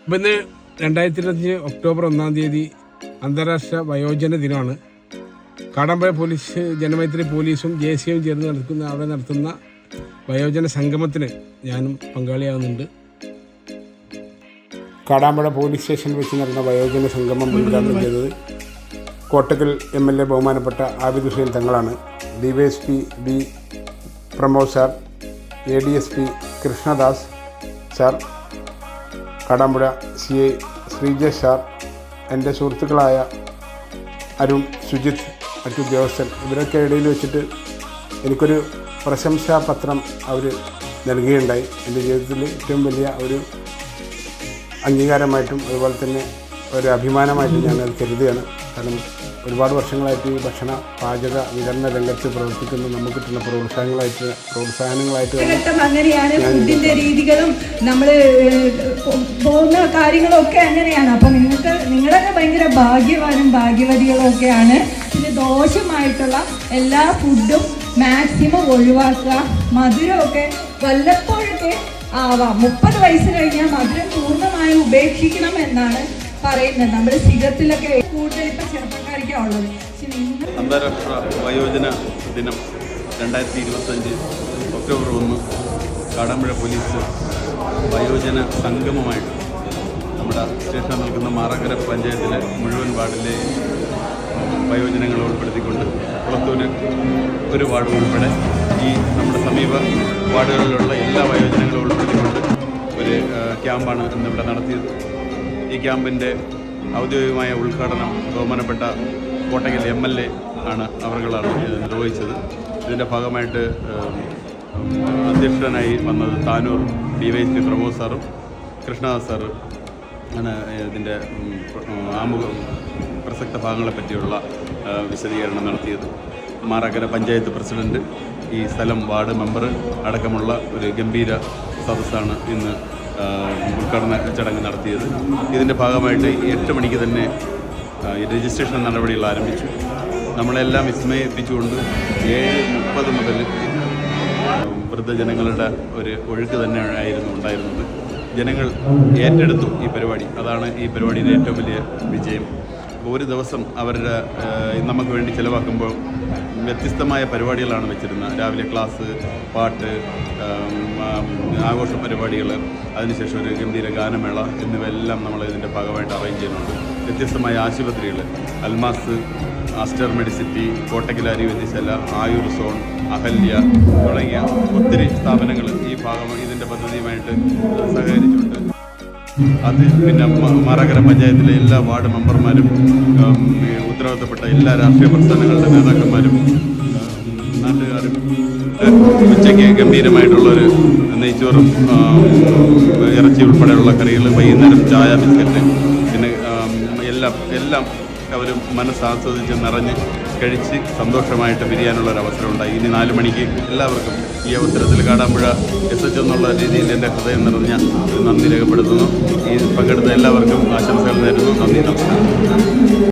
അപ്പം ഇന്ന് 2025 ഒക്ടോബർ 1 അന്താരാഷ്ട്ര വയോജന ദിനമാണ്. കാടാമ്പുഴ പോലീസ്, ജനമൈത്രി പോലീസും JCയും ചേർന്ന് അവിടെ നടത്തുന്ന വയോജന സംഗമത്തിന് ഞാനും പങ്കാളിയാകുന്നുണ്ട്. കാടാമ്പുഴ പോലീസ് സ്റ്റേഷനിൽ വെച്ച് നടന്ന വയോജന സംഗമം ഉദ്ഘാടനം ചെയ്തത് കോട്ടക്കൽ MLA ബഹുമാനപ്പെട്ട ആബിദ് ഹുസൈൻ തങ്ങളാണ്. DYSP B Pramod sir, ADSP Krishnadas sir, Kadampuzha CI Sreejesh sir, എൻ്റെ സുഹൃത്തുക്കളായ അരുൺ, സുജിത്ത്, മറ്റു ഉദ്യോഗസ്ഥർ, ഇവരൊക്കെ ഇടയിൽ വെച്ചിട്ട് എനിക്കൊരു പ്രശംസാപത്രം അവർ നൽകുകയുണ്ടായി. എൻ്റെ ജീവിതത്തിൽ ഏറ്റവും വലിയ ഒരു അംഗീകാരമായിട്ടും അതുപോലെ തന്നെ ഒരു അഭിമാനമായിട്ടും ഞാനത് കരുതുകയാണ്. കാരണം ഒരുപാട് വർഷങ്ങളായിട്ട് ഈ ഭക്ഷണ പാചക വിതരണ രംഗത്ത് പ്രവർത്തിക്കുന്ന നമുക്ക് കിട്ടുന്ന പ്രോത്സാഹനങ്ങളായിട്ട് അങ്ങനെയാണ്. ഫുഡിന്റെ രീതികളും നമ്മൾ പോകുന്ന കാര്യങ്ങളൊക്കെ അങ്ങനെയാണ്. അപ്പം നിങ്ങളൊക്കെ ഭയങ്കര ഭാഗ്യവാനും ഭാഗ്യവതികളും ഒക്കെയാണ്. പിന്നെ ദോഷമായിട്ടുള്ള എല്ലാ ഫുഡും മാക്സിമം ഒഴിവാക്കുക. മധുരമൊക്കെ വല്ലപ്പോഴൊക്കെ ആവാം. 30 വയസ്സ് കഴിഞ്ഞാൽ മധുരം പൂർണ്ണമായും ഉപേക്ഷിക്കണം എന്നാണ് പറയുന്നത്. നമ്മുടെ സിഗത്തിലൊക്കെ കൂടുതൽ ഇപ്പം ചെറുപ്പക്കാരിക്കാണ് ഉള്ളത്. അന്താരാഷ്ട്ര വയോജന ദിനം 2025 ഒക്ടോബർ 1 കാടാമ്പുഴ പോലീസ് വയോജന സംഗമമായിട്ട് നമ്മുടെ സ്റ്റേഷനിൽ നിൽക്കുന്ന മാറാക്കര പഞ്ചായത്തിലെ മുഴുവൻ വാർഡിലെ വയോജനങ്ങളെ ഉൾപ്പെടുത്തിക്കൊണ്ട് കുളത്തൂർ ഒരു വാർഡ് ഉൾപ്പെടെ ഈ നമ്മുടെ സമീപ വാർഡുകളിലുള്ള എല്ലാ വയോജനങ്ങളും ഉൾപ്പെടുത്തിക്കൊണ്ട് ഒരു ക്യാമ്പാണ് ഇന്നിവിടെ നടത്തിയത്. ഈ ക്യാമ്പിൻ്റെ ഔദ്യോഗികമായ ഉദ്ഘാടനം ബഹുമാനപ്പെട്ട കോട്ടക്കൽ MLA അവർകളാണ് നിർവഹിച്ചത്. ഇതിൻ്റെ ഭാഗമായിട്ട് അധ്യക്ഷനായി വന്നത് താനൂർ DYSP പ്രമോദ് സാറും കൃഷ്ണദാസ് സാറും ആണ് ഇതിൻ്റെ പ്രസക്ത ഭാഗങ്ങളെ പറ്റിയുള്ള വിശദീകരണം നടത്തിയത്. മാറാക്കര പഞ്ചായത്ത് പ്രസിഡന്റ്, ഈ സ്ഥലം വാർഡ് മെമ്പർ അടക്കമുള്ള ഒരു ഗംഭീര സദസ്സാണ് ഇന്ന് ഉദ്ഘാടന ചടങ്ങ് നടത്തിയത്. ഇതിൻ്റെ ഭാഗമായിട്ട് 8 മണിക്ക് തന്നെ രജിസ്ട്രേഷൻ നടപടികൾ ആരംഭിച്ചു. നമ്മളെല്ലാം വിസ്മയിപ്പിച്ചുകൊണ്ട് 7:30 മുതൽ വൃദ്ധജനങ്ങളുടെ ഒരു ഒഴുക്ക് തന്നെ ആയിരുന്നു ഉണ്ടായിരുന്നത്. ജനങ്ങൾ ഏറ്റെടുത്തു ഈ പരിപാടി. അതാണ് ഈ പരിപാടിയുടെ ഏറ്റവും വലിയ വിജയം. ഒരു ദിവസം അവരുടെ നമുക്ക് വേണ്ടി ചിലവാക്കുമ്പോൾ വ്യത്യസ്തമായ പരിപാടികളാണ് വെച്ചിരുന്നത്. രാവിലെ ക്ലാസ്, പാട്ട്, ആഘോഷ പരിപാടികൾ, അതിനുശേഷം ഒരു ഗംഭീര ഗാനമേള എന്നിവയെല്ലാം നമ്മൾ ഇതിൻ്റെ ഭാഗമായിട്ട് അറേഞ്ച് ചെയ്യുന്നുണ്ട്. വ്യത്യസ്തമായ ആശുപത്രികൾ, അൽമാസ്, ആസ്റ്റർ മെഡിസിറ്റി, കോട്ടക്കൽ ആര്യവൈദ്യശാല, ആയുർ സോൺ, അഹല്യ തുടങ്ങിയ ഒത്തിരി സ്ഥാപനങ്ങൾ ഇതിൻ്റെ പദ്ധതിയുമായിട്ട് സഹകരിച്ചുണ്ട്. അത് പിന്നെ മാറാക്കര പഞ്ചായത്തിലെ എല്ലാ വാർഡ് മെമ്പർമാരും, ഉത്തരവാദിത്തപ്പെട്ട എല്ലാ രാഷ്ട്രീയ പ്രസ്ഥാനങ്ങളുടെ നേതാക്കന്മാരും, നാട്ടുകാരും ഉച്ചയ്ക്ക് ഗംഭീരമായിട്ടുള്ളൊരു നെയ്ച്ചോറും ഇറച്ചി ഉൾപ്പെടെയുള്ള കറികൾ, വൈകുന്നേരം ചായ, ബിസ്ക്കറ്റ്, പിന്നെ എല്ലാം അവർ മനസ്സാസ്വദിച്ച് നിറഞ്ഞ് കഴിച്ച് സന്തോഷമായിട്ട് പിരിയാനുള്ളൊരവസരം ഉണ്ടായി. ഇനി 4 മണിക്ക് എല്ലാവർക്കും ഈ അവസരത്തിൽ കാടാമ്പുഴ SH എന്നുള്ള രീതിയിൽ എൻ്റെ ഹൃദയം നിറഞ്ഞ നന്ദി രേഖപ്പെടുത്തുന്നു. ഈ പങ്കെടുത്ത എല്ലാവർക്കും ആശംസകൾ നേരുന്നു. നന്ദി, നമസ്കാരം.